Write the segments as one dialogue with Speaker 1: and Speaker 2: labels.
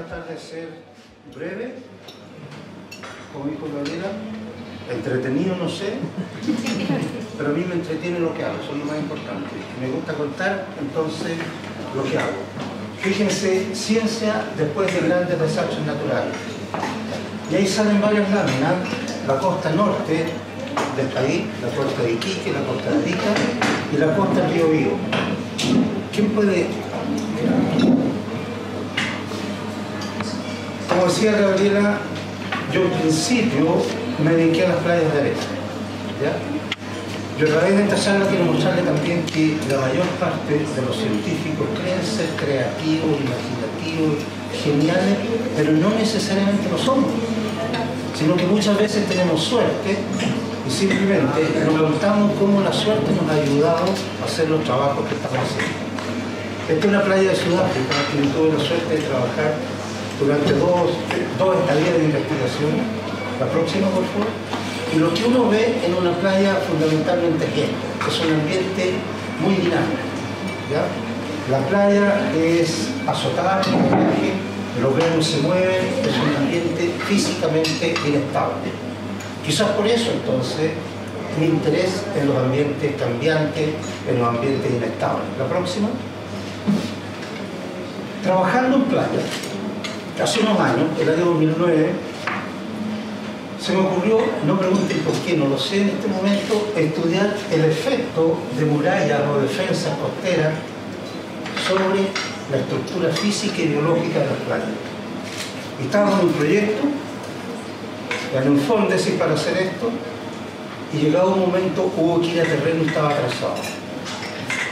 Speaker 1: tratar de ser breve, como dijo Gabriela, entretenido no sé, pero a mí me entretiene lo que hago, eso es lo más importante. Me gusta contar, entonces, lo que hago. Fíjense, ciencia después de grandes desastres naturales. Y ahí salen varias láminas, la costa norte del país, la costa de Iquique, la costa de Arica y la costa del río Biobío. ¿Quién puede? Como decía Gabriela, yo en principio me dediqué a las playas de arena, ¿ya? Yo a través de esta charla quiero mostrarle también que la mayor parte de los científicos creen ser creativos, imaginativos, geniales, pero no necesariamente lo somos, sino que muchas veces tenemos suerte y simplemente nos preguntamos cómo la suerte nos ha ayudado a hacer los trabajos que estamos haciendo. Esta es una playa de Sudáfrica que tuve la suerte de trabajar durante dos estadías de investigación. La próxima, por favor. Y lo que uno ve en una playa fundamentalmente es esto, es un ambiente muy dinámico, ¿ya? La playa es azotada por el oleaje, los granos se mueven, es un ambiente físicamente inestable. Quizás por eso entonces mi interés en los ambientes cambiantes, en los ambientes inestables. La próxima. Trabajando en playa, hace unos años, el año 2009, se me ocurrió, no pregunten por qué, no lo sé en este momento, estudiar el efecto de murallas o defensas costeras sobre la estructura física y biológica de las playas. Y estábamos en un proyecto, en un Fondesit para hacer esto, y llegado un momento hubo que ir a terreno y estaba atrasado.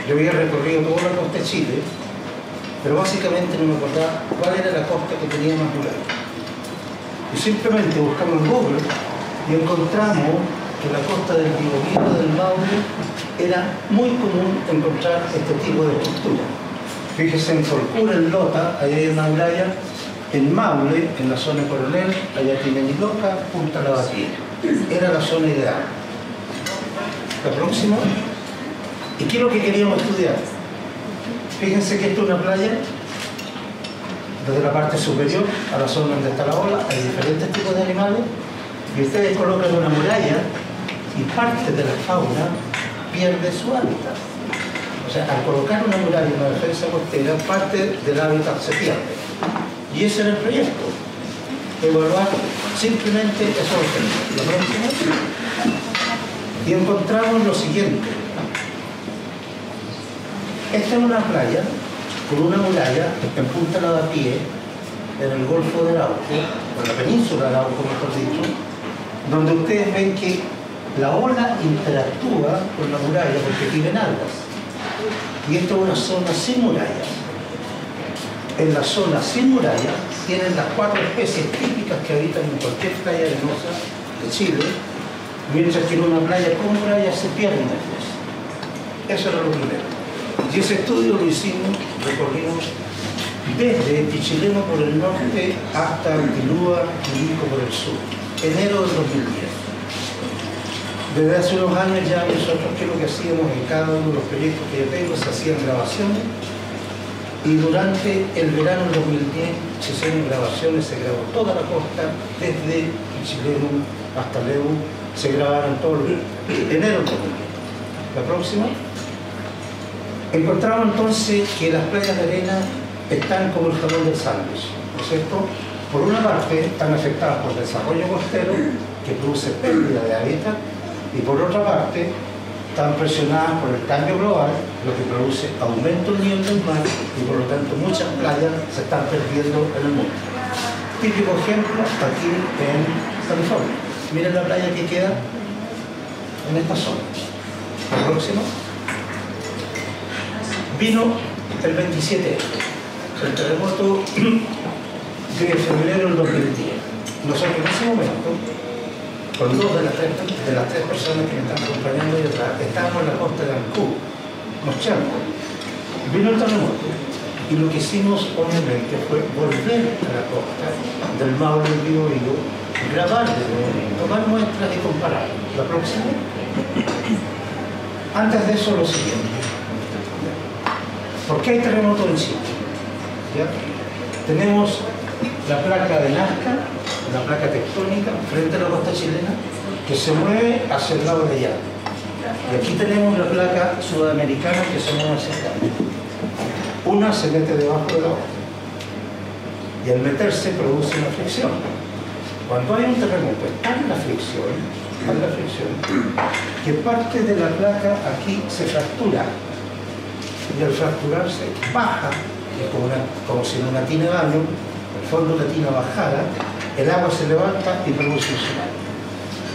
Speaker 1: Yo había recorrido toda la costa de Chile, pero básicamente no me acordaba cuál era la costa que tenía más murallas. Y simplemente buscamos en Google y encontramos que la costa del Biobío del Maule era muy común encontrar este tipo de estructura. Fíjense en Tolcura, en Lota, allá hay una muralla, en Maule, en la zona Coronel, allá tiene Niloca, Punta Lavapié. Era la zona ideal. La próxima. ¿Y qué es lo que queríamos estudiar? Fíjense que esto es una playa. Desde la parte superior a la zona donde está la ola hay diferentes tipos de animales y ustedes colocan una muralla y parte de la fauna pierde su hábitat. O sea, al colocar una muralla en una defensa costera, parte del hábitat se pierde. Y ese era el proyecto. Evaluar simplemente esos objetos. Y encontramos lo siguiente. Esta es una playa con una muralla en Punta Lavapié, en el Golfo de Arauco, en la península de Arauco, mejor dicho, donde ustedes ven que la ola interactúa con la muralla porque viven algas. Y esto es una zona sin murallas. En la zona sin murallas tienen las 4 especies típicas que habitan en cualquier playa arenosa de Chile, mientras que en una playa con murallas se pierden especies. Eso era lo primero. Y ese estudio lo hicimos, recorrimos desde Pichilemu por el norte hasta Antilúa y Ico por el sur, enero del 2010. Desde hace unos años ya nosotros, ¿qué es lo que hacíamos en cada uno de los proyectos que yo tengo? Se hacían grabaciones y durante el verano del 2010 se hicieron grabaciones, se grabó toda la costa, desde Pichilemu hasta Lebu, se grabaron todos los enero del 2010. La próxima. Encontramos entonces que las playas de arena están como el jamón del sándwich, ¿no es cierto? Por una parte están afectadas por el desarrollo costero que produce pérdida de hábitat y por otra parte están presionadas por el cambio global, lo que produce aumento del nivel del mar y por lo tanto muchas playas se están perdiendo en el mundo. Típico ejemplo aquí en California. Miren la playa que queda en esta zona. La próxima. Vino el 27, el terremoto de febrero del 2010. Nosotros en ese momento, con 2 de las 3 personas que me están acompañando ahí atrás, estábamos en la costa de Ancú, Moschampo. Vino el terremoto y lo que hicimos obviamente fue volver a la costa del Maule del Biobío, grabar de nuevo, tomar muestras y comparar. La próxima. Antes de eso lo siguiente. ¿Por qué hay terremotos en Chile? ¿Ya? Tenemos la placa de Nazca, la placa tectónica frente a la costa chilena, que se mueve hacia el lado de allá. Y aquí tenemos la placa sudamericana que se mueve hacia acá. Una se mete debajo de la otra. Y al meterse produce una fricción. Cuando hay un terremoto, está en la fricción, que parte de la placa aquí se fractura. Y al fracturarse baja, como si en una tina de baño, el fondo de la tina bajara, el agua se levanta y produce un tsunami.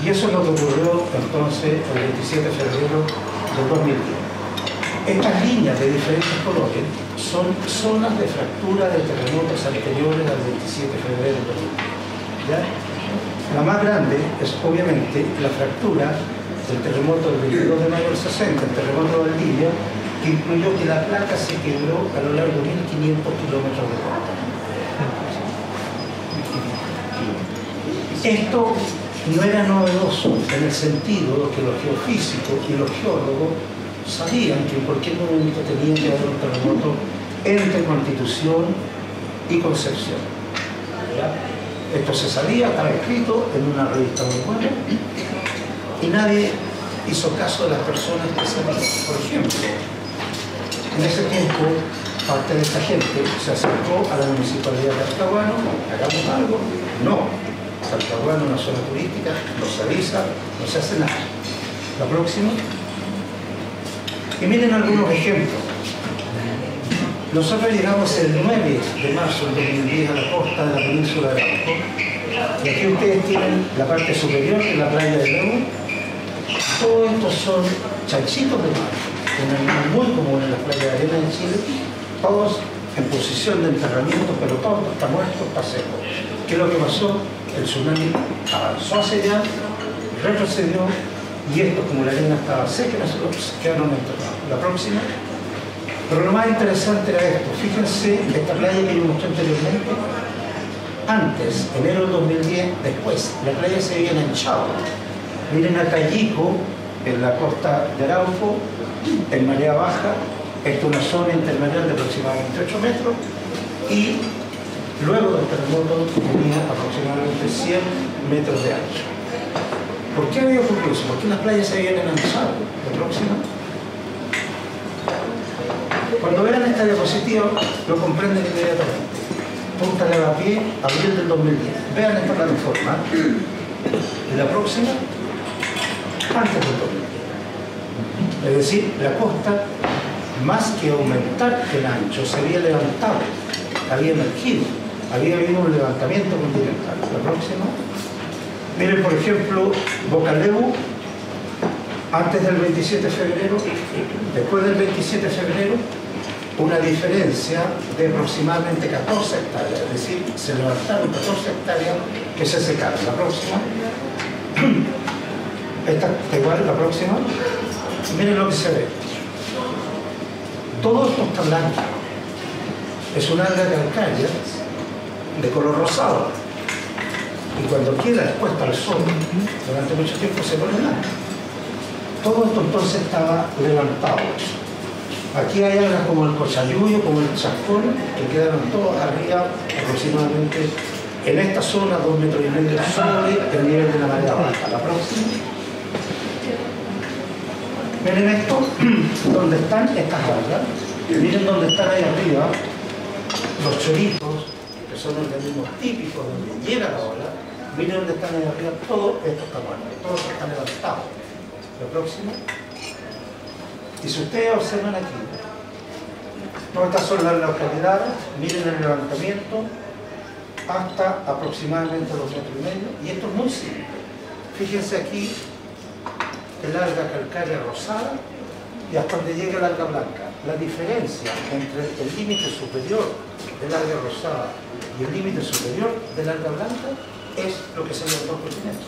Speaker 1: Y eso es lo que ocurrió entonces el 27 de febrero del 2010. Estas líneas de diferentes colores son zonas de fractura de terremotos anteriores al 27 de febrero del 2010. ¿Ya? La más grande es obviamente la fractura del terremoto del 22 de mayo del 60, el terremoto de Valdivia, que incluyó que la placa se quebró a lo largo de 1.500 kilómetros de costa. Esto no era novedoso en el sentido de que los geofísicos y los geólogos sabían que en cualquier momento tenía que haber un terremoto entre Constitución y Concepción. ¿Ya? Esto se sabía, estaba escrito en una revista muy buena y nadie hizo caso de las personas que sabían. Por ejemplo, en ese tiempo parte de esta gente se acercó a la municipalidad de Talcahuano, hagamos algo. No, Talcahuano es una zona turística, no se avisa, no se hace nada. La próxima. Y miren algunos ejemplos. Nosotros llegamos el 9 de marzo del 2010 a la costa de la península de Arauco. Y aquí ustedes tienen la parte superior de la playa de León. Todos estos son chanchitos de mar, un animal muy común en las playas de arena de Chile, todos en posición de enterramiento, pero todo está muerto, está seco. ¿Qué es lo que pasó? El tsunami avanzó hacia allá, retrocedió, y esto, como la arena estaba seca, nosotros quedaron enterrados. La próxima. Pero lo más interesante era esto. Fíjense esta playa que yo mostré anteriormente. Antes, enero del 2010, después, la playa se había enanchado. Miren a Callico, en la costa de Arauco, en marea baja. Esto es una zona intermareal de aproximadamente 8 metros. Y luego del terremoto tenía aproximadamente 100 metros de ancho. ¿Por qué había ocurrido eso? ¿Por qué las playas se habían enanchado? La próxima. Cuando vean esta diapositiva, lo comprenden inmediatamente. Punta Lavapié, abril del 2010. Vean esta plataforma. Y la próxima, antes del 2010. Es decir, la costa, más que aumentar el ancho, se había levantado, había emergido, había habido un levantamiento continental. La próxima. Miren, por ejemplo, Bocalebu, antes del 27 de febrero, después del 27 de febrero, una diferencia de aproximadamente 14 hectáreas, es decir, se levantaron 14 hectáreas que se secaron. La próxima, esta igual, la próxima, miren lo que se ve. Todo esto está blanco, es una alga calcárea de color rosado, y cuando queda expuesta al sol durante mucho tiempo se pone blanco. Todo esto entonces estaba levantado. Aquí hay algas como el cochayuyo, como el chascón, que quedaron todos arriba aproximadamente en esta zona 2,5 metros sobre el nivel de la marea baja. La próxima. Miren esto, donde están estas algas. Miren donde están ahí arriba los choritos, que son organismos típicos donde llega la ola. Miren donde están ahí arriba, todo esto está muerto, todo esto está levantado. La próxima. Y si ustedes observan aquí, todas estas son las localidades, miren el levantamiento hasta aproximadamente 2,5 metros, y esto es muy simple. Fíjense aquí el alga calcárea rosada y hasta donde llega el alga blanca. La diferencia entre el límite superior del alga rosada y el límite superior del alga blanca es lo que se levantó el continente.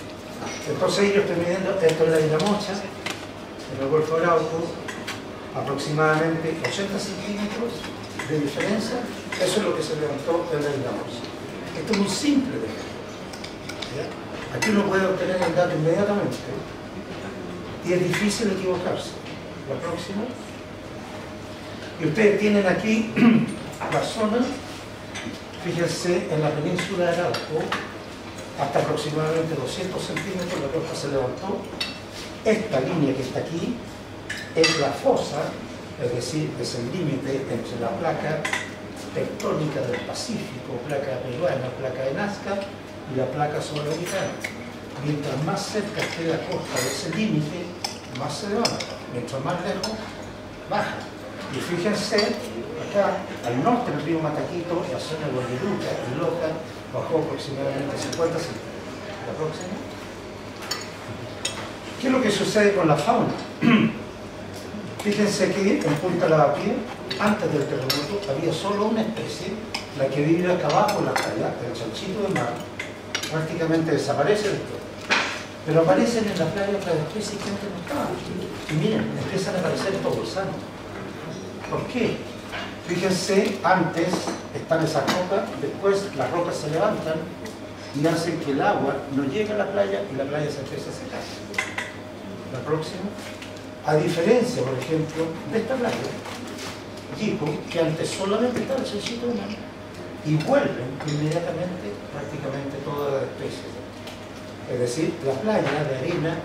Speaker 1: Entonces ellos están midiendo, esto es la isla Mocha, en el Golfo de Arauco, aproximadamente 80 centímetros de diferencia, eso es lo que se levantó en la isla Mocha. Esto es muy simple de ver. Aquí uno puede obtener el dato inmediatamente y es difícil equivocarse. La próxima. Y ustedes tienen aquí la zona Fíjense, en la península de Arauco, hasta aproximadamente 200 centímetros la roca se levantó. Esta línea que está aquí es la fosa, es decir, es el límite entre la placa tectónica del Pacífico, placa peruana, placa de Nazca, y la placa sudamericana. Mientras más cerca esté la costa de ese límite, más se levanta. Mientras más lejos, baja. Y fíjense, acá, al norte del río Mataquito, la zona de Guadalupe y Loja, bajó aproximadamente 50 centímetros. ¿La próxima? ¿Qué es lo que sucede con la fauna? Fíjense que en Punta Lavapié, antes del terremoto, había solo una especie, la que vive acá abajo en la playa, el chanchito de mar, prácticamente desaparece después. Pero aparecen en la playa otras especies que antes no estaban. Y miren, empiezan a aparecer todos sanos. ¿Por qué? Fíjense, antes están esas rocas, después las rocas se levantan y hacen que el agua no llegue a la playa y la playa se empieza a secar. La próxima. A diferencia, por ejemplo, de esta playa, Yico, que antes solamente estaba el chanchito de mar, y vuelven inmediatamente prácticamente todas las especies. Es decir, la playa de arena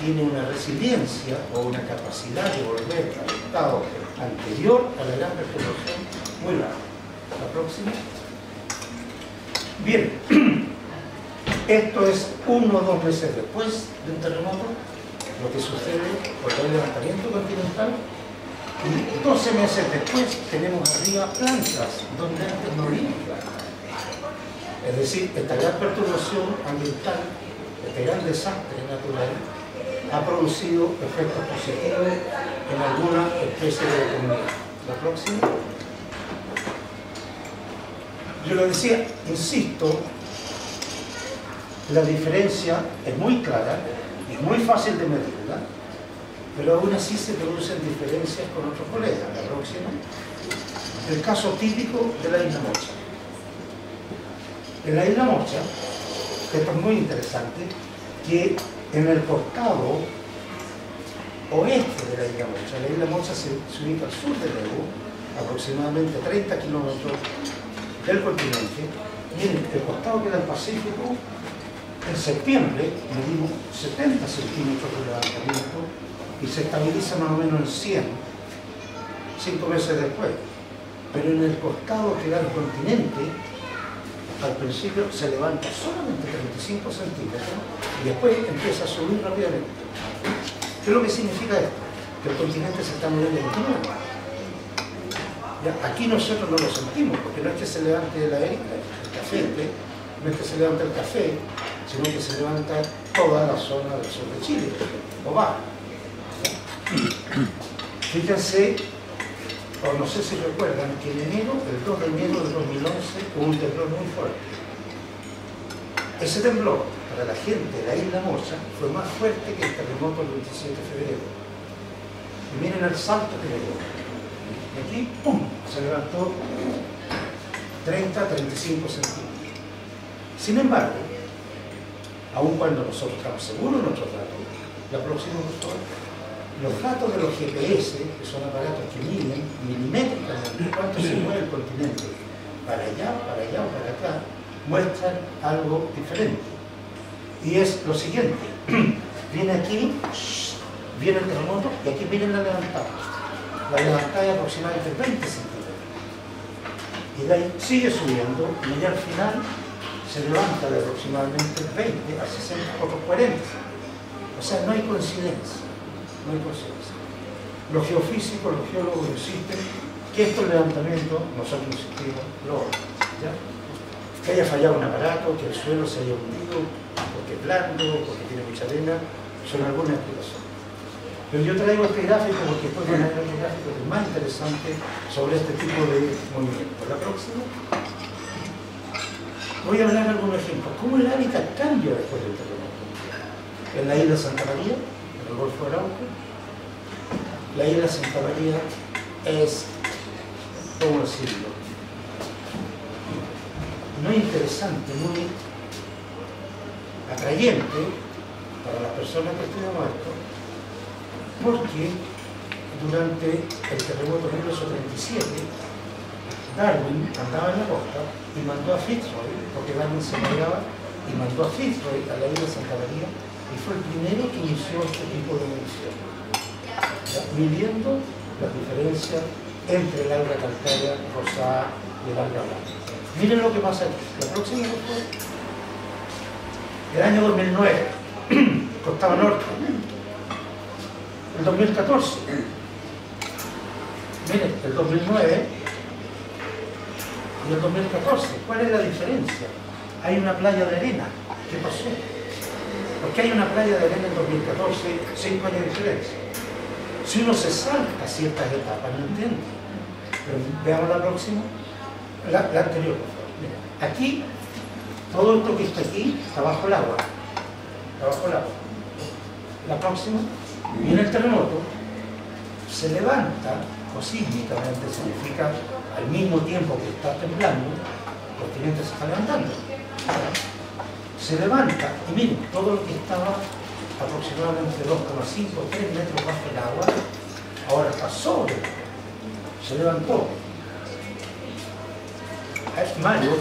Speaker 1: tiene una resiliencia o una capacidad de volver al estado anterior a la gran perturbación muy larga. La próxima. Bien, esto es 1 o 2 meses después de un terremoto, lo que sucede por el levantamiento continental, y 12 meses después tenemos arriba plantas donde antes no había plantas. Es decir, esta gran perturbación ambiental, este gran desastre natural, ha producido efectos positivos en alguna especie de comunidad. La próxima. Yo lo decía, insisto, la diferencia es muy clara, es muy fácil de medirla, pero aún así se producen diferencias con otros colegas. La próxima. El caso típico de la isla Mocha. En la isla Mocha, esto es muy interesante, que en el costado oeste de la isla Mocha se ubica al sur de Lebu, aproximadamente 30 kilómetros del continente. Miren, el costado que era el Pacífico, en septiembre medimos 70 centímetros de levantamiento y se estabiliza más o menos en 100, 5 meses después. Pero en el costado que da el continente, al principio se levanta solamente 35 centímetros y después empieza a subir rápidamente. ¿Qué es lo que significa esto? Que el continente se está moviendo continuamente. Aquí nosotros no lo sentimos, porque no es que se levante el café, no es que se levante el café, sino que se levanta toda la zona del sur de Chile, o baja. Fíjense, o no sé si recuerdan, que en enero, el 2 de enero de 2011, hubo un temblor muy fuerte. Ese temblor, para la gente de la isla Mocha, fue más fuerte que el terremoto del 27 de febrero. Y miren el salto que le dio. Y aquí, ¡pum!, se levantó 30-35 centímetros. Sin embargo, aun cuando nosotros estamos seguros de nuestros datos, la próxima doctora, los datos de los GPS, que son aparatos que miden milimétricamente cuánto se mueve el continente, para allá o para acá, muestran algo diferente. Y es lo siguiente, viene aquí, viene el terremoto, y aquí viene la levantada. La levantada es aproximadamente 20 centímetros. Y de ahí sigue subiendo, y ya al final se levanta de aproximadamente 20 a 60, otros 40. O sea, no hay coincidencia. No hay coincidencia. Los geofísicos, los geólogos insisten que estos levantamientos, nosotros insistimos, ¿ya? Que haya fallado un aparato, que el suelo se haya hundido, porque es blando, porque tiene mucha arena, son algunas explicaciones. Pero yo traigo este gráfico porque después van a ver otro gráfico que es más interesante sobre este tipo de movimientos. La próxima. Voy a hablar de algunos ejemplos. ¿Cómo el hábitat cambia después del terremoto? En la isla Santa María, en el Golfo de Arauco, la isla Santa María es, ¿cómo decirlo?, muy interesante, muy atrayente para las personas que estudiamos esto, porque durante el terremoto de 1937 Darwin andaba en la costa y mandó a Fitzroy, porque Darwin se mareaba, y mandó a Fitzroy a la isla de Santa María, y fue el primero que inició este tipo de medición, midiendo las diferencias entre el alga calcárea rosada y el alga blanca. Miren lo que pasa aquí. La próxima, por favor. El año 2009, Costaba Norte. El 2014. Miren, el 2009 y el 2014. ¿Cuál es la diferencia? Hay una playa de arena. ¿Qué pasó? Porque hay una playa de arena en 2014, 5 años de diferencia. Si uno se salta ciertas etapas, no entiende. Pero veamos la próxima. La anterior, por favor. Mira, aquí, todo esto que está aquí está bajo el agua. Está bajo el agua. La próxima. Viene el terremoto, se levanta, o sísmicamente significa al mismo tiempo que está temblando, el continente se está levantando. Se levanta, y miren, todo lo que estaba aproximadamente 2,5 o 3 metros bajo el agua, ahora está sobre, se levantó. Es Mario,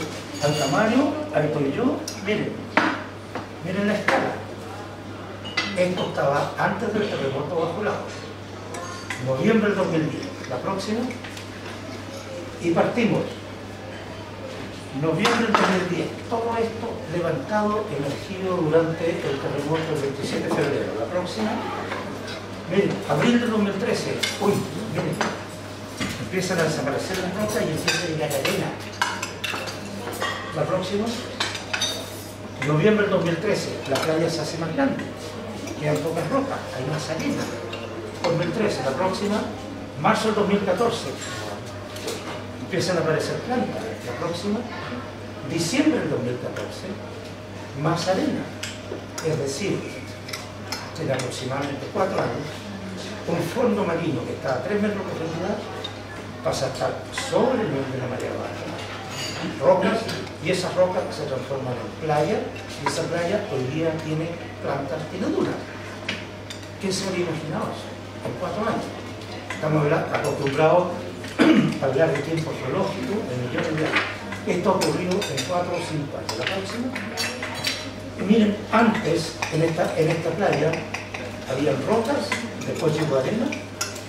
Speaker 1: alta Mario, ahí estoy yo, miren la escala. Esto estaba antes del terremoto bajo el agua. Noviembre del 2010, la próxima. Y partimos. Noviembre del 2010, todo esto levantado, emergido durante el terremoto del 27 de febrero. La próxima. Miren, abril del 2013, miren, empiezan a desaparecer las rocas y empieza a llegar arena. La próxima. Noviembre del 2013, la playa se hace más grande. Quedan pocas rocas, hay más arena. 2013, la próxima. Marzo del 2014, empiezan a aparecer plantas. La próxima. Diciembre del 2014, más arena. Es decir, en aproximadamente 4 años, un fondo marino que está a 3 metros de profundidad pasa a estar sobre el nivel de la marea baja. Rocas, y esas rocas se transforman en playa, y esa playa hoy día tiene plantas, tiene dunas. ¿Quién se habría imaginado eso? En 4 años. Estamos acostumbrados a hablar de tiempo geológico, de millones de años. Esto ha ocurrido en 4 o 5 años. La próxima. Y miren, antes, en esta playa, había rocas, después llegó arena,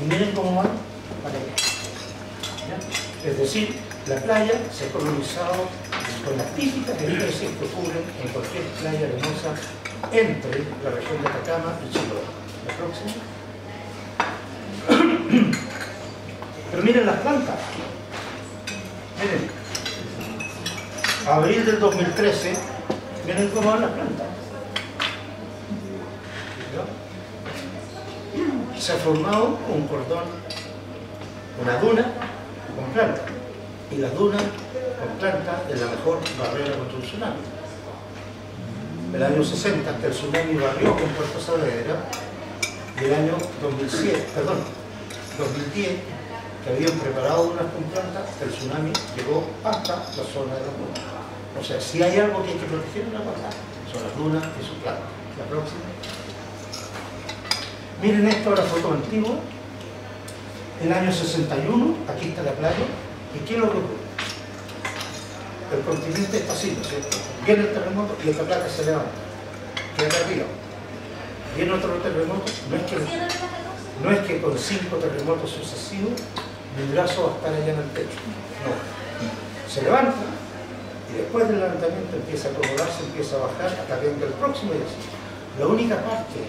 Speaker 1: y miren cómo van para allá. ¿Ya? Es decir, la playa se ha colonizado con las típicas especies que ocurren en cualquier playa arenosa entre la región de Atacama y Chiloé. La próxima. Pero miren las plantas. Miren. Abril del 2013, miren cómo van las plantas. ¿Ya? Se ha formado un cordón, una duna con plantas. Y la duna con planta es la mejor barrera contra un tsunami. En el año 60, que el tsunami barrió con Puerto Saavedra, y el año 2010, que habían preparado dunas con plantas, el tsunami llegó hasta la zona de las dunas. O sea, si hay algo que hay que proteger en la planta, son las dunas y sus plantas. La próxima. Miren esto, la foto antigua. El año 61, aquí está la playa. ¿Y qué es lo que ocurre? El continente está así, ¿no es cierto? Viene el terremoto y esta placa se levanta, queda acá arriba. Viene otro terremoto, no es que con 5 terremotos sucesivos mi brazo va a estar allá en el techo. No. Se levanta y después del levantamiento empieza a acomodarse, empieza a bajar hasta que venga el próximo y así. La única parte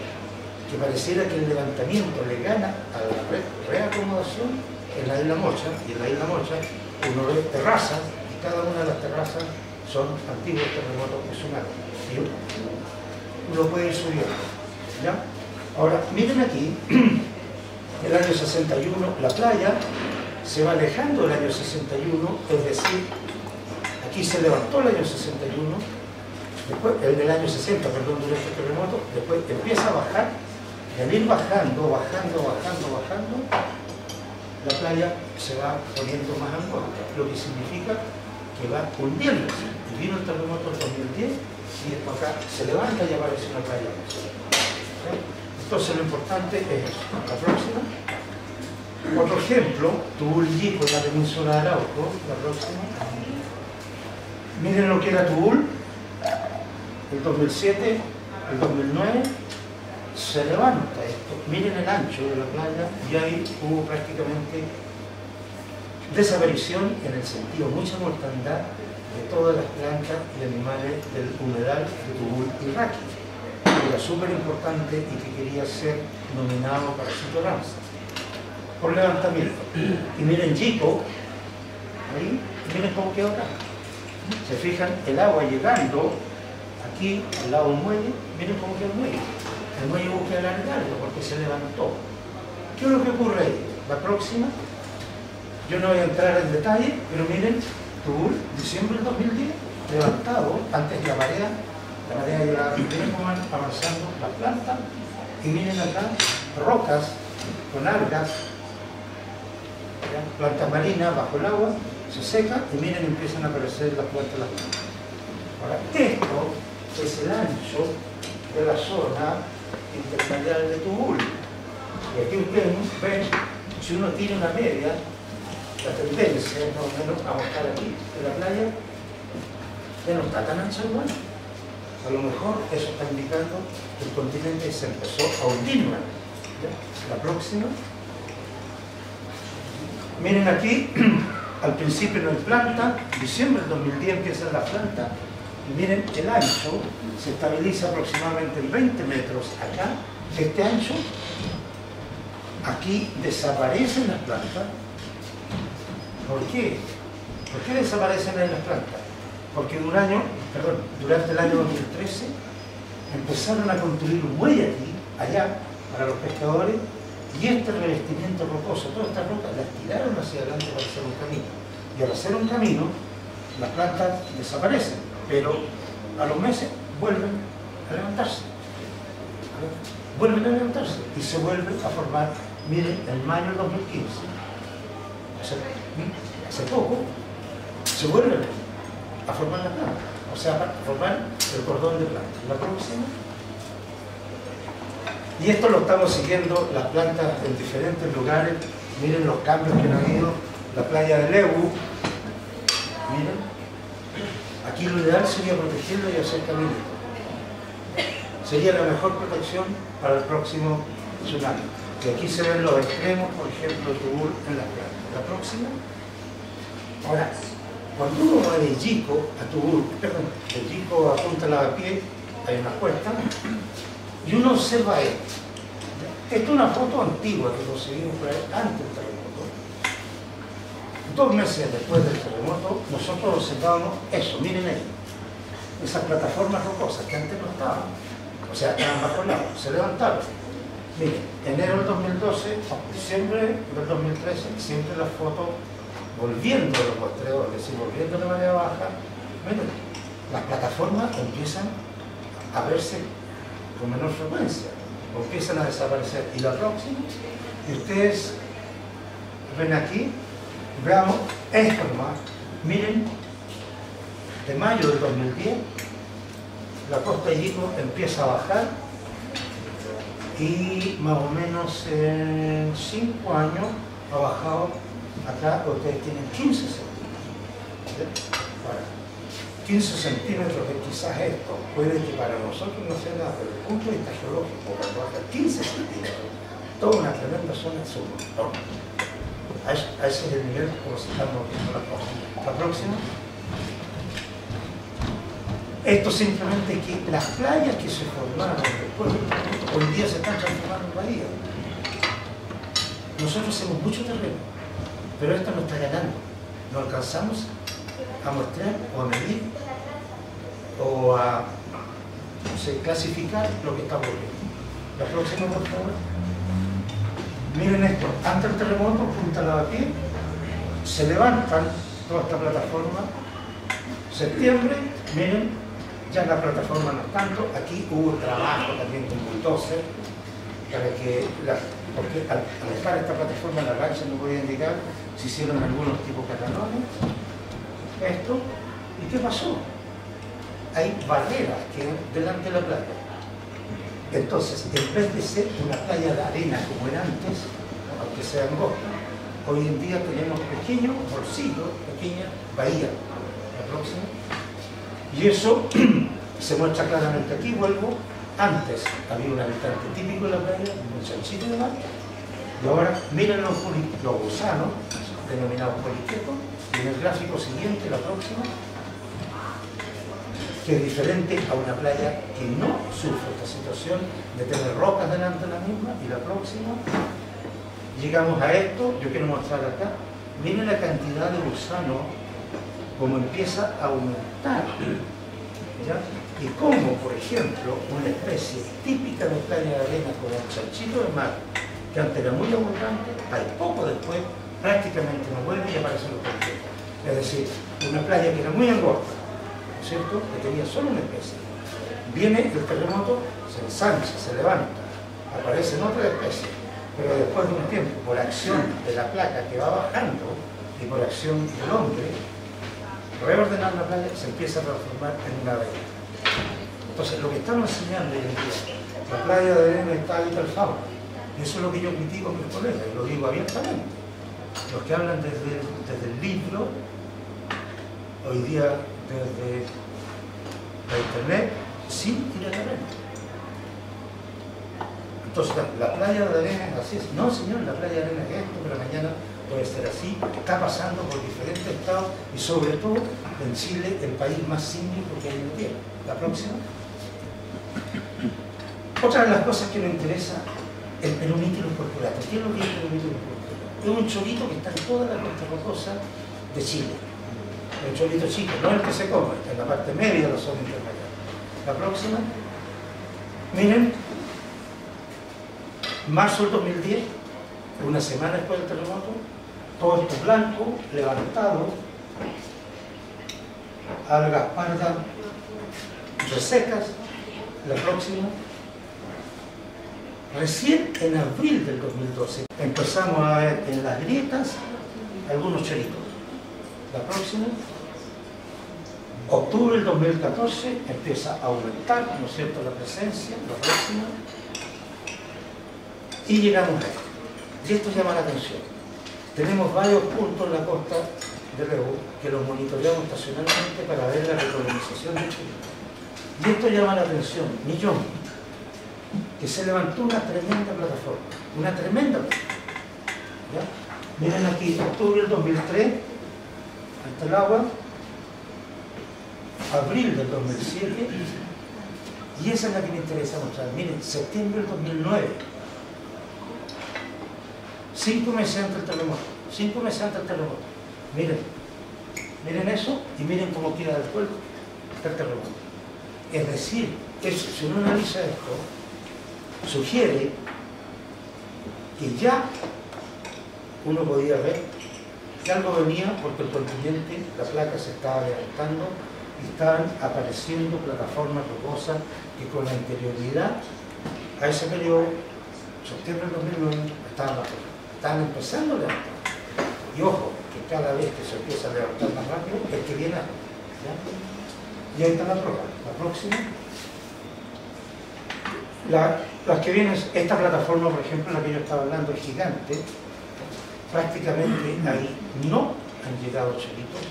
Speaker 1: que pareciera que el levantamiento le gana a la reacomodación es la isla Mocha, y en la isla Mocha uno ve terrazas, y cada una de las terrazas son antiguos terremotos de tsunami. Y uno puede ir subiendo. ¿Ya? Ahora, miren aquí, el año 61, la playa se va alejando del año 61, es decir, aquí se levantó el año 61, después, el del año 60, perdón, durante este terremoto, después empieza a bajar, y al ir bajando, la playa se va poniendo más angosta, lo que significa que va hundiéndose. Y vino el terremoto en 2010 y esto acá se levanta y aparece una playa. ¿Sí? Entonces lo importante es eso. La próxima. Otro ejemplo, Tubul Yico en la península de Arauco, la próxima. Miren lo que era Tubul, el 2007, el 2009, se levanta esto. Miren el ancho de la playa y ahí hubo prácticamente desaparición en el sentido, mucha mortandad de todas las plantas y animales del humedal de Tubul y Raqui, que era súper importante y que quería ser nominado para sitio Ramsar por levantamiento. Y miren Yico, ahí, miren cómo quedó acá. Se fijan, el agua llegando aquí al lado del muelle, miren cómo quedó el muelle. El muelle hubo que alargarlo porque se levantó. ¿Qué es lo que ocurre ahí? La próxima, yo no voy a entrar en detalle, pero miren, Tubul, diciembre del 2010, levantado antes de la marea llegaba, miren cómo van avanzando las plantas, y miren acá, rocas con algas, plantas marinas bajo el agua, se secan y miren, empiezan a aparecer las plantas de las plantas. Ahora, esto es el ancho de la zona intermareal de Tubul. Y aquí ustedes ven, si uno tiene una media, la tendencia es más o menos a mostrar aquí, en la playa, ya no está tan ancho el mar. A lo mejor eso está indicando que el continente se empezó a hundir más. La próxima. Miren aquí, al principio no hay planta, diciembre del 2010 empiezan las plantas, y miren el ancho, se estabiliza aproximadamente en 20 metros acá, este ancho, aquí desaparecen las plantas. ¿Por qué? ¿Por qué desaparecen ahí las plantas? Porque durante el año 2013 empezaron a construir un muelle aquí, allá, para los pescadores, y este revestimiento rocoso, todas estas rocas las tiraron hacia adelante para hacer un camino. Y al hacer un camino, las plantas desaparecen, pero a los meses vuelven a levantarse. Vuelven a levantarse y se vuelven a formar. Miren, en mayo del 2015, hace poco, se vuelven a formar las plantas, o sea, a formar el cordón de plantas. La próxima. Y esto lo estamos siguiendo, las plantas en diferentes lugares. Miren los cambios que han habido. La playa de Lebu, miren, aquí lo ideal sería protegerlo y hacer camino. Sería la mejor protección para el próximo tsunami. Y aquí se ven los extremos, por ejemplo, Tubul en las plantas. La próxima. Ahora, cuando uno va de Yico a Tubul, perdón, de Yico a Punta Lavapié, hay una cuesta, y uno observa esto. Esta es una foto antigua que conseguimos por ahí antes del terremoto. 2 meses después del terremoto, nosotros observábamos eso, miren ahí. Esas plataformas rocosas que antes no estaban, o sea, estaban bajo el agua, se levantaron. Miren, enero del 2012, diciembre del 2013, siempre las fotos volviendo a los muestreos, es decir, volviendo de marea baja, miren, las plataformas empiezan a verse con menor frecuencia, o empiezan a desaparecer. Y la próxima, y ustedes ven aquí, veamos esto nomás, miren, de mayo del 2010, la costa de Yico empieza a bajar y más o menos en 5 años ha bajado, acá ustedes tienen 15 centímetros. Ahora, 15 centímetros que quizás esto puede que para nosotros no sea nada, pero desde el punto de vista geológico, cuando baja 15 centímetros, toda una tremenda zona es un montón. A ese es el nivel como se están moviendo las cosas. La próxima. Esto simplemente es que las playas que se formaron después, hoy día se están transformando en bahías. Nosotros hacemos mucho terreno, pero esto no está ganando. No alcanzamos a mostrar o a medir o a clasificar lo que está ocurriendo. La próxima, por favor. Miren esto, antes del terremoto, Punta Lavapié, se levantan toda esta plataforma. Septiembre, miren, ya la plataforma no es tanto. Aquí hubo trabajo también con bulldozer para que, porque al dejar esta plataforma en la rancha, no voy a indicar, se hicieron algunos tipos catalones. Esto, ¿y qué pasó? Hay barreras que delante de la playa. Entonces, en vez de ser una playa de arena como era antes, aunque sea angosta, hoy en día tenemos pequeños bolsillos, pequeñas bahías. La próxima. Y eso se muestra claramente aquí, vuelvo. Antes había un habitante típico de la playa, un chanchito de mar, y ahora miren los gusanos, denominados poliquetos, y en el gráfico siguiente, la próxima, que es diferente a una playa que no sufre esta situación de tener rocas delante de la misma. Y la próxima, llegamos a esto, yo quiero mostrar acá, miren la cantidad de gusanos, como empieza a aumentar, ¿ya? Y como, por ejemplo, una especie típica de playa de arena como el chanchito de mar, que antes era muy abundante, hay poco después, prácticamente no vuelve y aparecen los poliquetos. Es decir, una playa que era muy angosta, ¿no es cierto?, que tenía solo una especie. Viene el terremoto, se ensancha, se levanta, aparecen otras especies, pero después de un tiempo, por acción de la placa que va bajando y por acción del hombre, reordenar la playa se empieza a transformar en una bahía. Entonces, lo que estamos enseñando hoy en día, la playa de arena está habita el fauna. Y eso es lo que yo critico a mis colegas, y lo digo abiertamente. Los que hablan desde el libro, hoy día desde la internet, sin ir a la arena. Entonces, la playa de arena es así. No, señor, la playa de arena es esto, pero mañana puede ser así. Está pasando por diferentes estados y sobre todo en Chile, el país más sísmico que hay en la Tierra. La próxima. Otra de las cosas que me interesa, el peromítilo corporato. ¿Qué es lo que es el peromítilo corporato? Es un chorito que está en toda la costa rocosa de Chile. El chorito chico, no el que se come, en la parte media de la zona intermareal. La próxima. Miren, marzo del 2010, una semana después del terremoto, todo esto blanco, levantado, algas pardas resecas. La próxima. Recién en abril del 2012 empezamos a ver en las grietas algunos choritos. La próxima. Octubre del 2014 empieza a aumentar, ¿no es cierto?, la presencia. La próxima. Y llegamos a esto. Y esto llama la atención. Tenemos varios puntos en la costa de Lebu que los monitoreamos estacionalmente para ver la recolonización de Chile. Y esto llama la atención. Millón, que se levantó una tremenda plataforma. Una tremenda plataforma. ¿Ya? Miren aquí, octubre del 2003, hasta el agua. Abril del 2007. Y esa es la que me interesa mostrar. Miren, septiembre del 2009. 5 meses antes del terremoto. 5 meses antes del terremoto. Miren. Miren eso y miren cómo tira del suelo el terremoto. Es decir, eso, si uno analiza esto, sugiere que ya uno podía ver que algo venía porque el continente, la placa se estaba levantando y estaban apareciendo plataformas rocosas que con la anterioridad a ese periodo, septiembre del 2009, estaban empezando a levantar. Y ojo, que cada vez que se empieza a levantar más rápido, es que viene algo. Y ahí está la prueba. La próxima. Las que vienen, esta plataforma, por ejemplo, en la que yo estaba hablando, es gigante. Prácticamente ahí no han llegado choritos,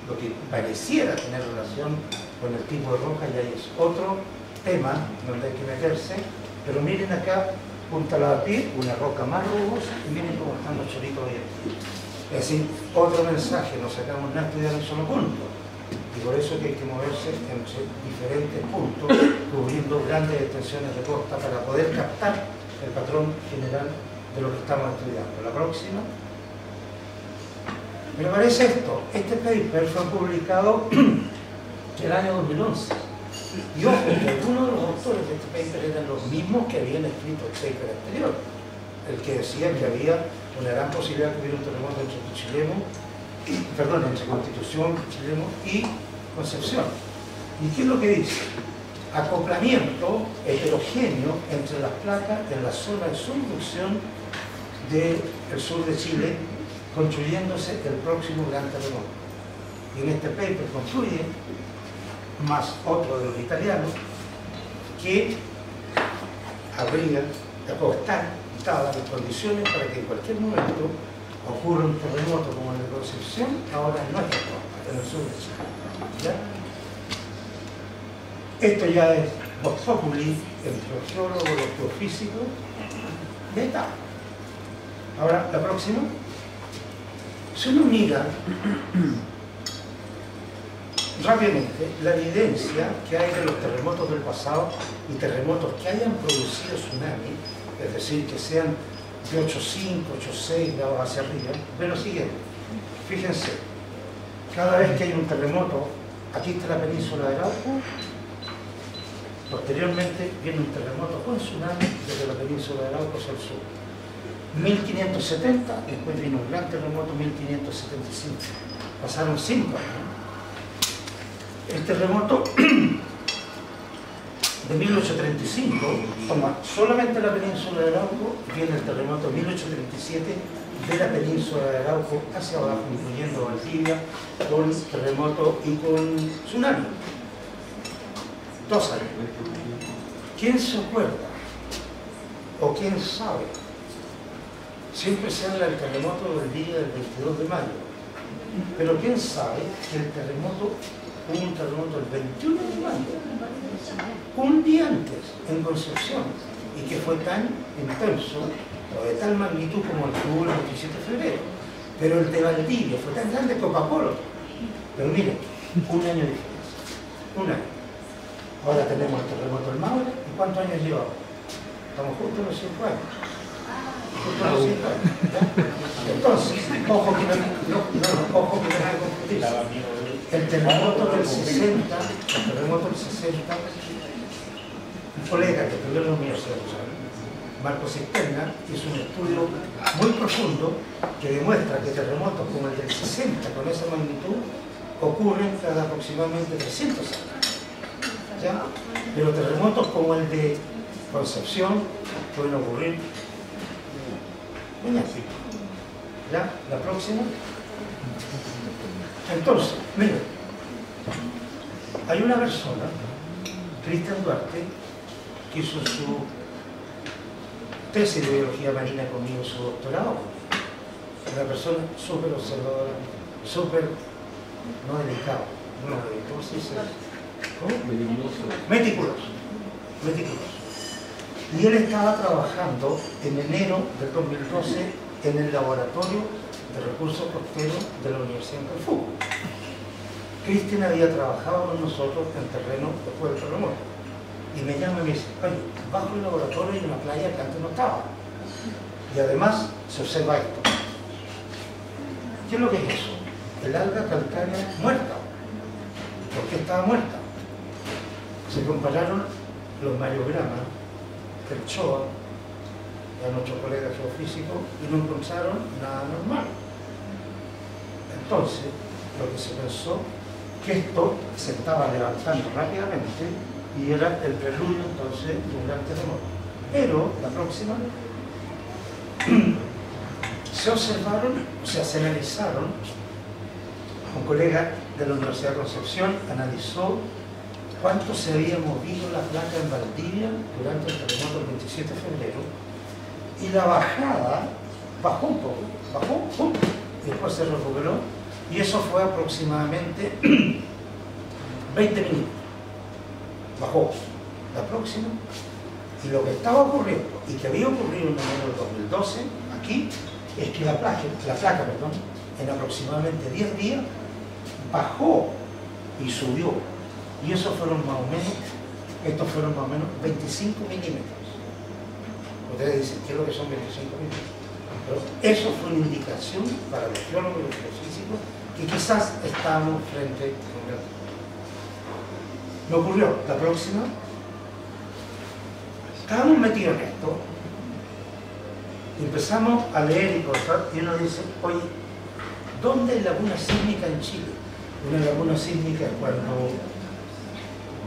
Speaker 1: lo que pareciera tener relación con el tipo de roca, y ahí es otro tema donde hay que meterse. Pero miren acá, Punta Lavapié, una roca más rugosa, y miren cómo están los choritos hoy aquí. Es decir, otro mensaje, no sacamos nada a estudiar en solo punto. Y por eso que hay que moverse entre diferentes puntos, cubriendo grandes extensiones de costa para poder captar el patrón general de lo que estamos estudiando. La próxima. Me parece esto. Este paper fue publicado el año 2011. Y ojo, que algunos de los autores de este paper eran los mismos que habían escrito el paper anterior. El que decía que había una gran posibilidad que hubiera un terremoto entre Constitución, Chilemo y Concepción. ¿Y qué es lo que dice? Acoplamiento heterogéneo entre las placas en la zona de subducción del sur de Chile, construyéndose el próximo gran terremoto. Y en este paper concluye, más otro de los italianos, que habría, o estaban las condiciones para que en cualquier momento ocurre un terremoto como el de Concepción, ahora en nuestra costa, en el sur de Chile. ¿Ya? Esto ya es vox populi, el geólogo, los geofísicos, ya está. Ahora, la próxima. Si uno mira rápidamente la evidencia que hay de los terremotos del pasado y terremotos que hayan producido tsunami, es decir, que sean de 8,5, 8,6 grados hacia arriba, ve lo siguiente. Fíjense, cada vez que hay un terremoto, aquí está la península de Arauco, posteriormente viene un terremoto con tsunami desde la península de Arauco hacia el sur. 1570, después vino un gran terremoto, 1575. Pasaron 5 años. El terremoto de 1835, toma solamente la península de Arauco, viene el terremoto de 1837 de la península de Arauco hacia abajo, incluyendo Valdivia, con terremoto y con tsunami. 2 años. ¿Quién se acuerda? ¿O quién sabe? Siempre se habla del terremoto del día del 22 de mayo. Pero ¿quién sabe que el terremoto, hubo un terremoto el 21 de mayo, un día antes, en Concepción, y que fue tan intenso, o de tal magnitud como el que hubo el 27 de febrero? Pero el de Valdivia fue tan grande como Coca-Cola. Pero miren, un año de diferencia. Un año. Ahora tenemos el terremoto del Maule. ¿Y cuántos años llevamos? Estamos justo en los 5 años. Justo en los 5 años. ¿Ya? Entonces, ojo que no hay que confundir. El terremoto del 60, un colega que estudió en la Universidad de Rosario, Marcos Cisterna, hizo un estudio muy profundo que demuestra que terremotos como el del 60 con esa magnitud ocurren cada aproximadamente 300 años. ¿Ya? Pero terremotos como el de Concepción pueden ocurrir mañana. ¿Ya? La próxima. Entonces, miren, hay una persona, Cristian Duarte, que hizo su tesis de biología marina conmigo, su doctorado. Una persona súper observadora, súper, no delicado, ¿cómo se dice? Meticuloso. Y él estaba trabajando en enero del 2012 en el laboratorio de recursos costeros de la Universidad de Corfú. Cristian había trabajado con nosotros en terreno después del terremoto. Y me llama y me dice, oye, bajo el laboratorio hay una playa que antes no estaba. Y además se observa esto. ¿Qué es lo que es eso? El alga calcárea muerta. ¿Por qué estaba muerta? Se compararon los mariogramas del CHOA a nuestros colegas geofísicos y no encontraron nada normal. Entonces, lo que se pensó que esto se estaba levantando rápidamente y era el preludio entonces de un gran terremoto. Pero la próxima se observaron, o sea, se analizaron. Un colega de la Universidad de Concepción analizó cuánto se había movido la placa en Valdivia durante el terremoto del 27 de febrero y la bajada bajó un poco, y después se recuperó y eso fue aproximadamente 20 minutos. Bajó. La próxima, y lo que estaba ocurriendo y que había ocurrido en enero del 2012 aquí es que la placa, en aproximadamente 10 días bajó y subió. Y eso fueron más o menos, estos fueron más o menos 25 milímetros. Ustedes dicen, ¿qué es lo que son 25 milímetros? Pero eso fue una indicación para los geólogos y los geofísicos que quizás estábamos frente a un gran. Me ocurrió, la próxima, estábamos metidos en esto, y empezamos a leer y cortar, y uno dice, oye, ¿dónde hay laguna sísmica en Chile? Una laguna sísmica es cuando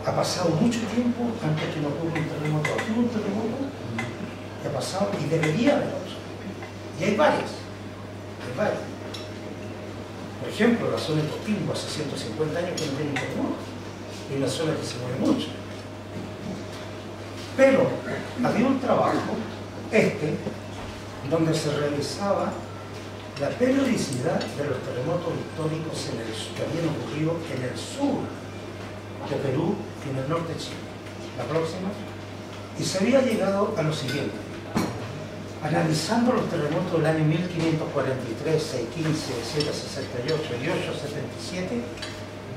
Speaker 1: ha pasado mucho tiempo antes que no ocurra un terremoto. Aquí hubo un terremoto que ha pasado y debería haber otro. Y hay varias. Por ejemplo, la zona de Coquimbo hace 150 años que no tiene un terremoto. Y una zona que se mueve mucho. Pero había un trabajo, donde se revisaba la periodicidad de los terremotos históricos que habían ocurrido en el sur de Perú y en el norte de Chile. La próxima. Y se había llegado a lo siguiente. Analizando los terremotos del año 1543, 615, 768 y 877,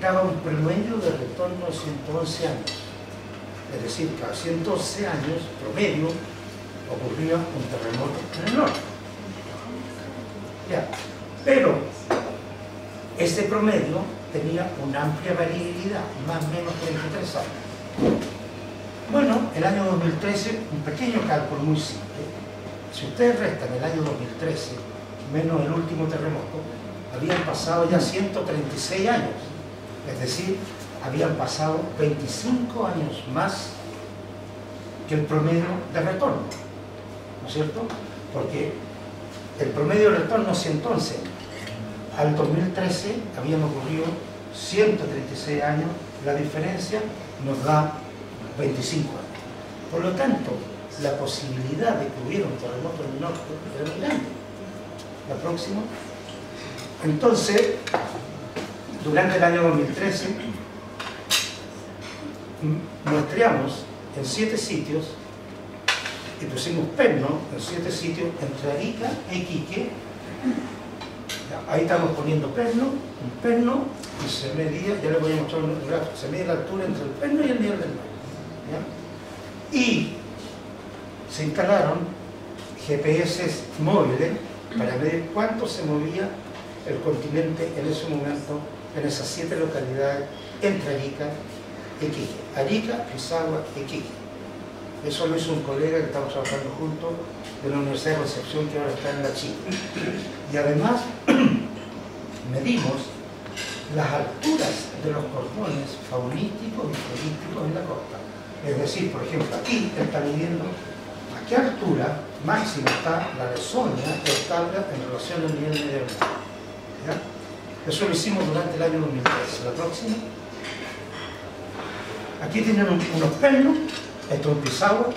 Speaker 1: daba un promedio de retorno de 111 años. Es decir, cada 111 años, promedio, ocurría un terremoto en el norte. Ya. Pero ese promedio tenía una amplia variabilidad, más o menos 33 años. Bueno, el año 2013, un pequeño cálculo muy simple. Si ustedes restan el año 2013 menos el último terremoto, habían pasado ya 136 años. Es decir, habían pasado 25 años más que el promedio de retorno. ¿No es cierto? Porque el promedio de retorno es 111. Al 2013 habían ocurrido 136 años, la diferencia nos da 25 años. Por lo tanto, la posibilidad de que hubiera un terremoto en el norte era muy grande. La próxima. Entonces, durante el año 2013, muestreamos en 7 sitios y pusimos perno en 7 sitios entre Arica e Iquique. Ahí estamos poniendo perno, un perno, y se medía, ya les voy a mostrar un gráfico, se mide la altura entre el perno y el nivel del mar. ¿Ya? Y se instalaron GPS móviles para medir cuánto se movía el continente en ese momento, en esas 7 localidades entre Arica y Iquique. Arica, Pisagua y Iquique. Eso lo hizo un colega que estamos trabajando juntos de la Universidad de Concepción, que ahora está en la China. Y además medimos las alturas de los cordones faunísticos y florísticos en la costa. Es decir, por ejemplo, aquí está midiendo a qué altura máxima está la de Sonia estable en relación al nivel medio del mar. ¿Ya? Eso lo hicimos durante el año 2013. La próxima. Aquí tienen unos pernos, esto es un Pisagua,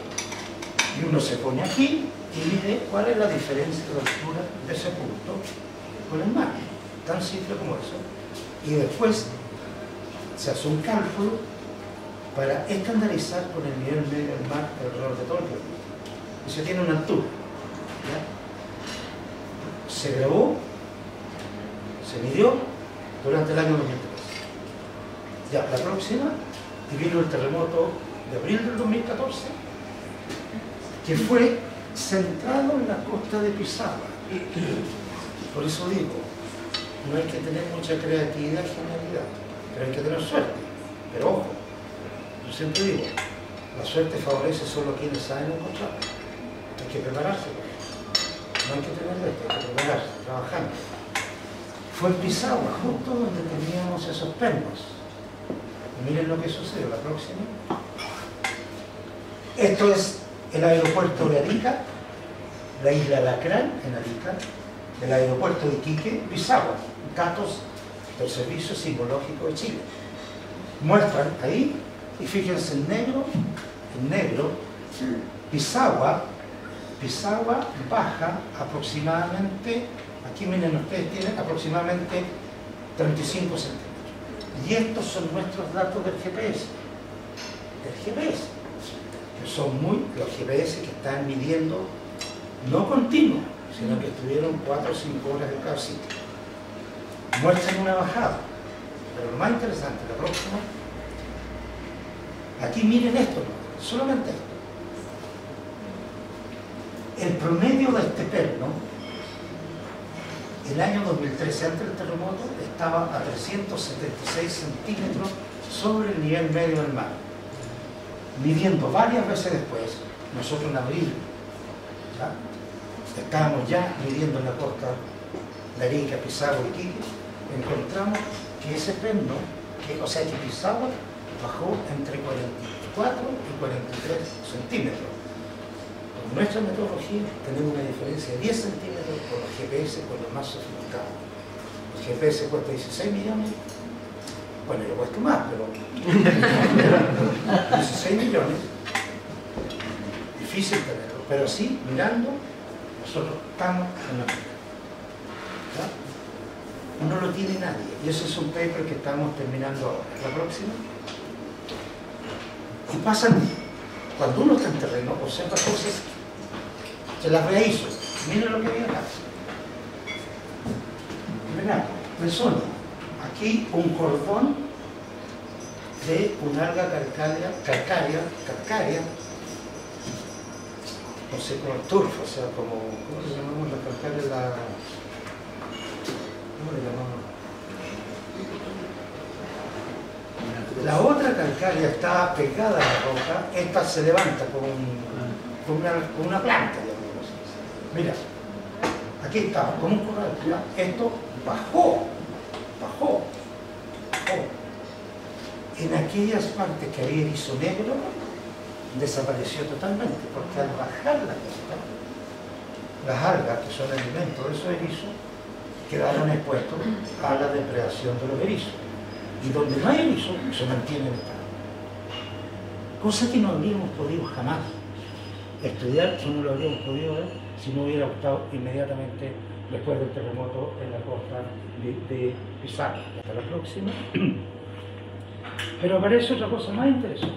Speaker 1: y uno se pone aquí y mide cuál es la diferencia de altura de ese punto con el mar. Tan simple como eso. Y después se hace un cálculo para estandarizar con el nivel medio del mar alrededor de todo el planeta. Y se tiene una altura. ¿Ya? Se grabó, se midió durante el año 2013. Ya, la próxima, y vino el terremoto de abril del 2014, que fue centrado en la costa de Pisagua. Por eso digo, no hay que tener mucha creatividad y genialidad, pero hay que tener suerte. Pero ojo, yo siempre digo, la suerte favorece solo a quienes saben encontrar. Hay que prepararse para eso. No hay que tener esto, hay que prepararse, trabajando. Fue en Pisagua, justo donde teníamos esos pernos. Y miren lo que sucedió. La próxima. Esto es el aeropuerto de Arica, la isla Lacrán en Arica, el aeropuerto de Iquique, Pisagua, datos del Servicio Sismológico de Chile. Muestran ahí, y fíjense en negro, Pisagua baja aproximadamente, aquí miren ustedes, tienen aproximadamente 35 centímetros. Y estos son nuestros datos del GPS. Que son los GPS que están midiendo, no continuo, sino que estuvieron 4 o 5 horas en cada sitio. Muestran una bajada. Pero lo más interesante, la próxima, aquí miren esto, solamente esto. El promedio de este perno, el año 2013, antes del terremoto, estaba a 376 centímetros sobre el nivel medio del mar. Midiendo varias veces después, nosotros en abril, ¿ya? Estábamos ya midiendo en la costa de Arica, Pisagua y Iquique, encontramos que ese perno, que Pisagua bajó entre 44 y 43 centímetros. Con nuestra metodología tenemos una diferencia de 10 centímetros con los GPS, con los más sofisticados. El GPS cuesta 16 millones. Bueno, yo cuesto más, pero 16 millones, difícil tenerlo, pero sí, mirando, nosotros estamos en la meta. no lo tiene nadie. Y ese es un paper que estamos terminando ahora. La próxima. Y pasan, cuando uno está en terreno, observa cosas, se las rehizo. Miren lo que había acá. Mirá, me suena. Aquí un cordón de un alga calcárea, no sé, como turf, o sea, como, ¿cómo le llamamos la calcárea? ¿Cómo le llamamos? La otra calcárea está pegada a la roca, esta se levanta con una planta, digamos así. Mira, aquí está, como un corral, esto bajó. En aquellas partes que había erizo negro, desapareció totalmente, porque al bajar la costa, las algas, que son alimentos de esos erizos, quedaron expuestos a la depredación de los erizos. Y donde no hay erizo, se mantiene el estado. Cosa que no habríamos podido jamás estudiar, o no lo habríamos podido ver, si no hubiera estado inmediatamente después del terremoto en la costa de Pizarro. Hasta la próxima. Pero aparece otra cosa más interesante.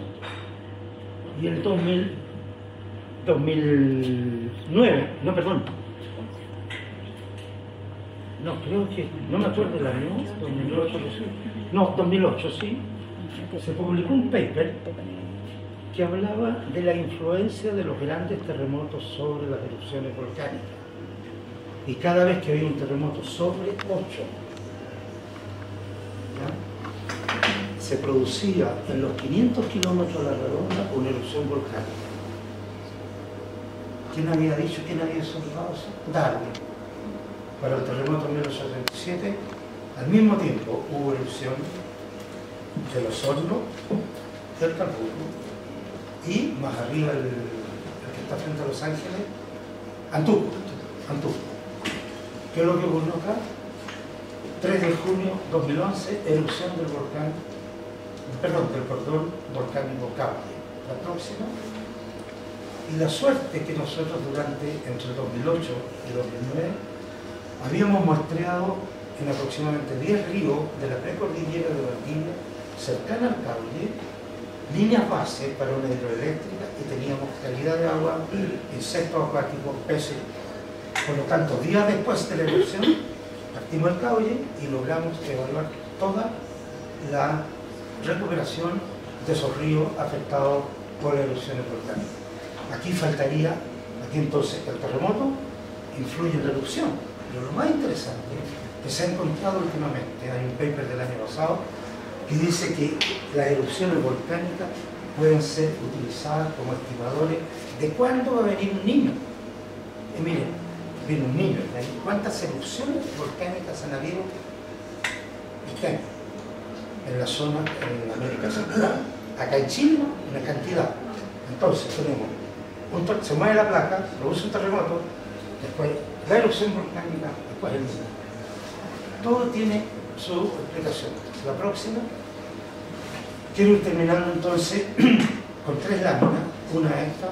Speaker 1: Y el 2009, no, perdón. No, creo que, no me acuerdo del año, 2008, no, 2008, sí. Se publicó un paper que hablaba de la influencia de los grandes terremotos sobre las erupciones volcánicas. Y cada vez que había un terremoto sobre 8, se producía en los 500 kilómetros a la redonda una erupción volcánica. ¿Quién había dicho, quién había observado eso? Darwin. Para el terremoto de 1937, al mismo tiempo hubo erupción del Osorno, del Carburo, y más arriba el que está frente a Los Ángeles, Antú. ¿Qué es lo que ocurrió acá? 3 de junio de 2011, erupción del volcán, del cordón volcánico Cable. La próxima. Y la suerte que nosotros entre el 2008 y 2009 habíamos muestreado en aproximadamente 10 ríos de la precordillera de Valdivia, cercana al Cable, líneas base para una hidroeléctrica, y teníamos calidad de agua, insectos acuáticos, peces. Por lo tanto, días después de la erupción, partimos el Caulle y logramos evaluar toda la recuperación de esos ríos afectados por las erupciones volcánicas. Aquí entonces el terremoto influye en la erupción, pero lo más interesante que se ha encontrado últimamente, hay un paper del año pasado que dice que las erupciones volcánicas pueden ser utilizadas como estimadores de cuándo va a venir un niño. Y miren, viene un niño, ¿cuántas erupciones volcánicas han habido este año? En la zona, en América Central, acá en Chile, una cantidad. Entonces tenemos, se mueve la placa, produce un terremoto, después la erupción volcánica, después el niño. Todo tiene su explicación. La próxima, quiero ir terminando entonces con 3 láminas, una esta.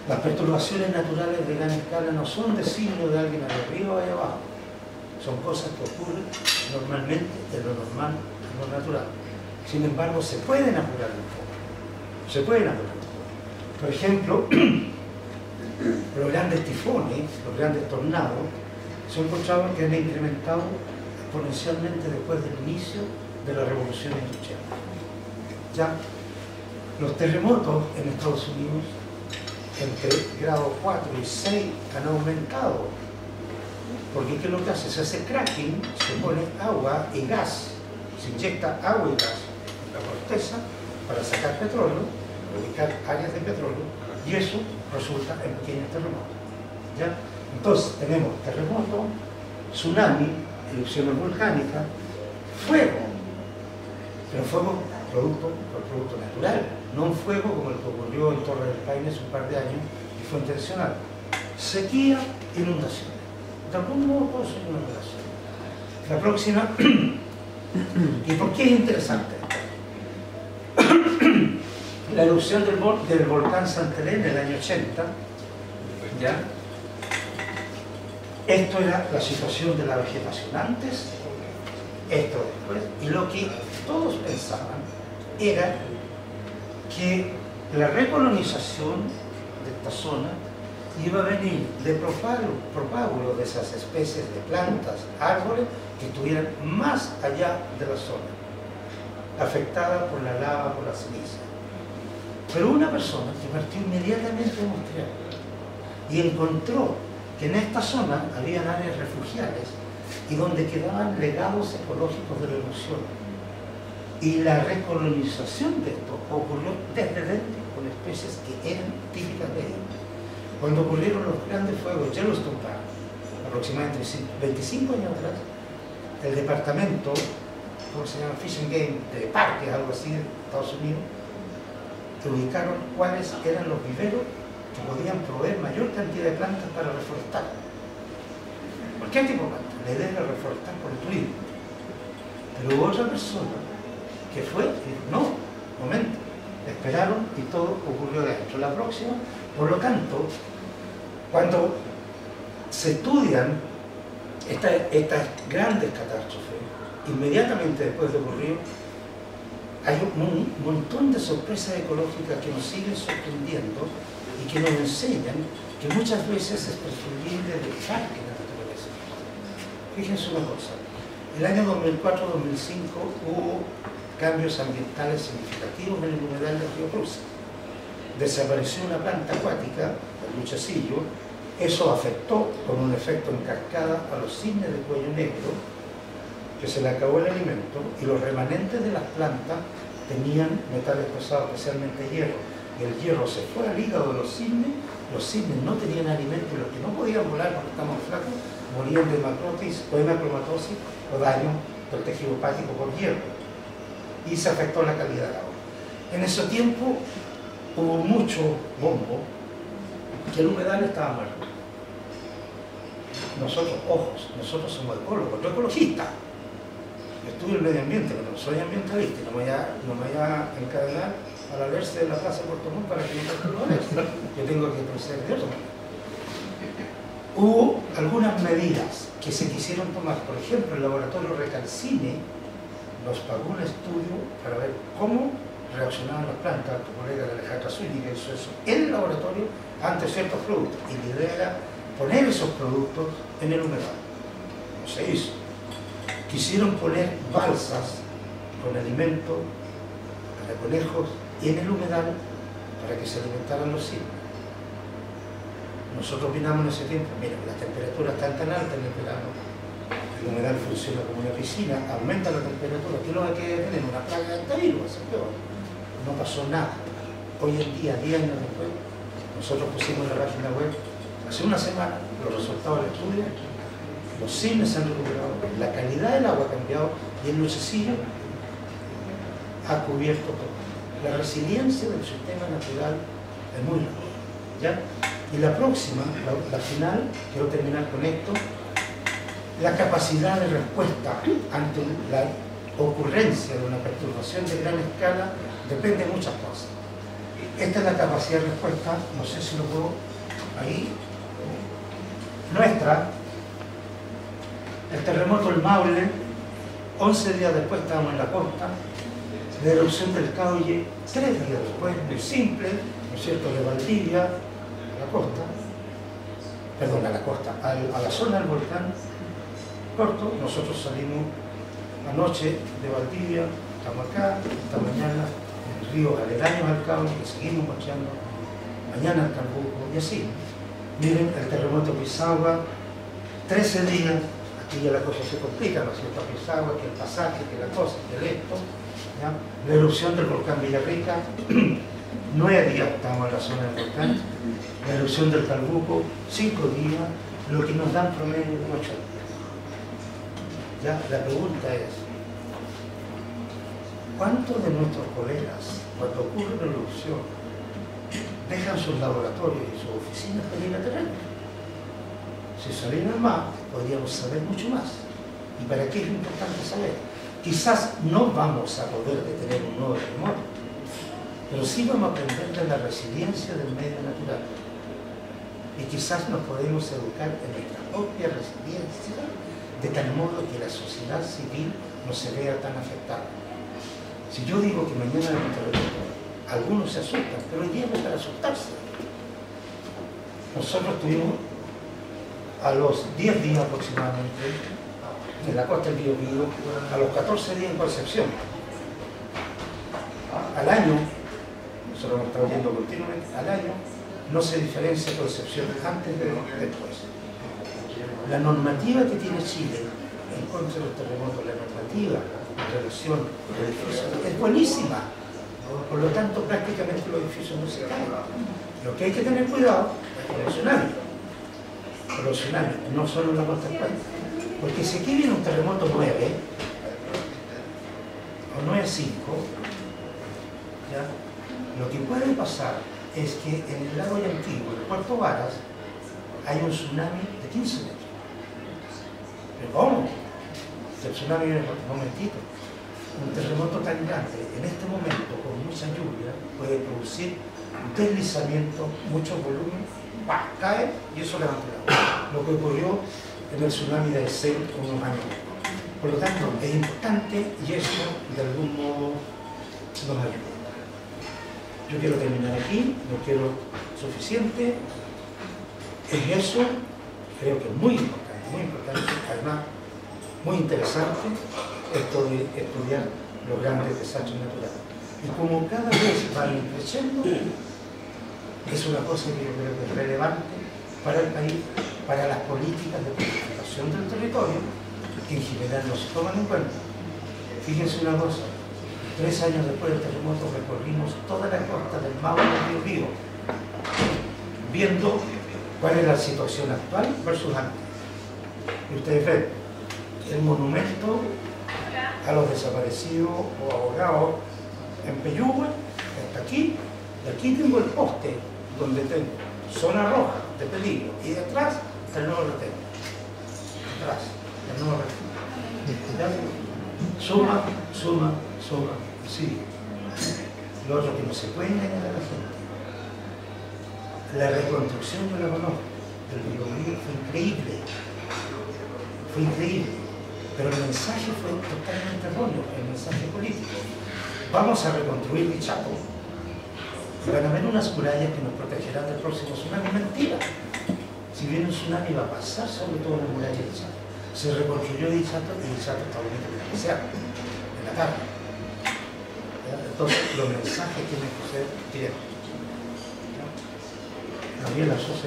Speaker 1: Las perturbaciones naturales de gran escala no son designios de alguien allá arriba o allá abajo. Son cosas que ocurren normalmente de lo normal, de lo natural. Sin embargo, se pueden apurar un poco. Se pueden apurar un poco. Por ejemplo, los grandes tifones, los grandes tornados, se encontraban que han incrementado exponencialmente después del inicio de la revolución industrial. Ya, los terremotos en Estados Unidos entre grado 4 y 6 han aumentado, porque ¿qué es lo que hace? Se hace cracking, se pone agua y gas, se inyecta agua y gas en la corteza para sacar petróleo, ubicar áreas de petróleo, y eso resulta en pequeños terremotos. ¿Ya? Entonces tenemos terremoto, tsunami, erupciones volcánicas, fuego, pero fuego producto natural, no un fuego como el que ocurrió en Torre del Paine hace un par de años y fue intencional. Sequía, inundaciones. De algún modo todo eso es una relación. La próxima, ¿y por qué es interesante? La erupción del volcán Santa Elena en el año 80, ¿ya? Esto era la situación de la vegetación antes esto después. Y lo que todos pensaban era que la recolonización de esta zona iba a venir de propágulo de esas especies de plantas, árboles que estuvieran más allá de la zona, afectada por la lava, por la ceniza. Pero una persona que partió inmediatamente a Montreal y encontró que en esta zona habían áreas refugiales y donde quedaban legados ecológicos de la erosión. Y la recolonización de esto ocurrió desde dentro con especies que eran típicas de ellos. Cuando ocurrieron los grandes fuegos Yellowstone Park, aproximadamente 25 años atrás, el departamento, ¿cómo se llama? Fish and Game, de parques, algo así, de Estados Unidos, que ubicaron cuáles eran los viveros que podían proveer mayor cantidad de plantas para reforestar. ¿Por qué tipo de plantas? La idea era reforestar por el turismo. Pero hubo otra persona que fue y dijo, no, momento, esperaron y todo ocurrió dentro. La próxima, por lo tanto, cuando se estudian estas grandes catástrofes, inmediatamente después de ocurrir, hay un montón de sorpresas ecológicas que nos siguen sorprendiendo y que nos enseñan que muchas veces es preferible dejar que la naturaleza. Fíjense una cosa, el año 2004-2005 hubo cambios ambientales significativos en el humedal del río Cruce. Desapareció una planta acuática, el luchecillo, eso afectó con un efecto en cascada a los cisnes de cuello negro, que se le acabó el alimento, y los remanentes de las plantas tenían metales pesados, especialmente hierro, y el hierro se fue al hígado de los cisnes no tenían alimento, y los que no podían volar porque estaban flacos, morían de hemacrotis o hemacromatosis o daño del tejido hepático por hierro, y se afectó la calidad del agua. En ese tiempo hubo mucho bombo, que el humedal estaba muerto. Nosotros, ojos, nosotros somos ecólogos, yo ecologista. Yo estudio el medio ambiente, pero no soy ambientalista, no me voy a encadenar a la verse de la plaza de Puerto Montt para que no lo verse. Yo tengo que proceder de otra manera. Hubo algunas medidas que se quisieron tomar, por ejemplo, el laboratorio Recalcine nos pagó un estudio para ver cómo reaccionaban las plantas. Tu colega Alejandra Zúñiga hizo eso en el laboratorio ante ciertos productos, y la idea era poner esos productos en el humedal. No se hizo. Quisieron poner balsas con alimento para conejos en el humedal para que se alimentaran los cisnes. Nosotros opinamos en ese tiempo, mira, las temperaturas están tan altas en el verano, el humedal funciona como una piscina, aumenta la temperatura, ¿qué es lo que hay que tener? Una plaga de antivirus, es peor. No pasó nada. Hoy en día, 10 años después, nosotros pusimos en la página web hace una semana los resultados del estudio. Los cisnes se han recuperado, la calidad del agua ha cambiado y el luchecillo ha cubierto todo. La resiliencia del sistema natural es muy larga, ¿ya? Y la próxima, la final, quiero terminar con esto, la capacidad de respuesta ante la ocurrencia de una perturbación de gran escala depende de muchas cosas. Esta es la capacidad de respuesta, no sé si lo puedo, ahí, nuestra. El terremoto del Maule, 11 días después estábamos en la costa, la erupción del Cauye, 3 días después, muy simple, ¿no es cierto?, de Valdivia, a la costa, perdón, a la costa, a la zona del volcán, corto. Nosotros salimos anoche de Valdivia, estamos acá, esta mañana, en ríos aledaños al Cauye, que seguimos marchando, mañana al Calbuco, y así. Miren, el terremoto de Pisagua, 13 días, aquí ya la cosa se complica, ¿no es cierto? Pisagua, que el pasaje, que la cosa, que el esto, ¿ya? La erupción del volcán Villarrica, 9 días estamos en la zona del volcán, la erupción del Calbuco, 5 días, lo que nos dan promedio de 8 días. ¿Ya? La pregunta es, ¿cuántos de nuestros colegas, cuando ocurre una erupción, dejan sus laboratorios y sus oficinas para ir a terreno? Si salieran más, podríamos saber mucho más. ¿Y para qué es importante saber? Quizás no vamos a poder detener un nuevo terremoto, pero sí vamos a aprender de la resiliencia del medio natural. Y quizás nos podemos educar en nuestra propia resiliencia, de tal modo que la sociedad civil no se vea tan afectada. Si yo digo que mañana hay un terremoto, algunos se asustan, pero hoy día no es para asustarse. Nosotros tuvimos a los 10 días aproximadamente en la costa del Biobío, a los 14 días en Concepción. Al año, nosotros hemos estado viendo continuamente, al año no se diferencia Concepción antes de después. La normativa que tiene Chile en contra de los terremotos, la normativa en relación a los edificios es buenísima. Por lo tanto, prácticamente los edificios no se caen. Lo que hay que tener cuidado es con los tsunamis. Con los tsunamis, no solo en la costa del país. Porque si aquí viene un terremoto 9 o 9,5, ¿ya? Lo que puede pasar es que en el lago Yanquihue, en Puerto Varas, hay un tsunami de 15 metros. ¿Pero cómo? El tsunami viene un momentito. Un terremoto tan grande, en este momento, con mucha lluvia, puede producir un deslizamiento, mucho volumen, ¡pah!, cae y eso levanta el agua. Lo que ocurrió en el tsunami de Aysén unos años. Por lo tanto, es importante y eso, de algún modo, nos ayuda. Yo quiero terminar aquí, no quiero suficiente. Es eso, creo que es muy importante, además, muy interesante esto de estudiar los grandes desastres naturales. Y como cada vez van creciendo, es una cosa que yo creo que es relevante para el país, para las políticas de planificación del territorio, que en general no se toman en cuenta. Fíjense una cosa, 3 años después del terremoto recorrimos toda la costa del Maule del Biobío, viendo cuál es la situación actual versus antes. Y ustedes ven, el monumento a los desaparecidos o ahogados en Peyúgue está aquí, y aquí tengo el poste donde tengo zona roja de peligro, y detrás está el nuevo retén. Detrás, el nuevo retén. Suma, y sigue. Lo otro que no se puede engañar a la gente. La reconstrucción, yo la conozco, del Biobío fue increíble. Fue increíble. Pero el mensaje fue totalmente erróneo, el mensaje político. Vamos a reconstruir Dichato. Van a haber unas murallas que nos protegerán del próximo tsunami. Mentira. Si viene un tsunami va a pasar sobre todo las murallas de Dichato. Se reconstruyó Dichato y Dichato está bonito que sea en la tarde. Entonces los mensajes tienen que ser directos. Gabriela Sosa.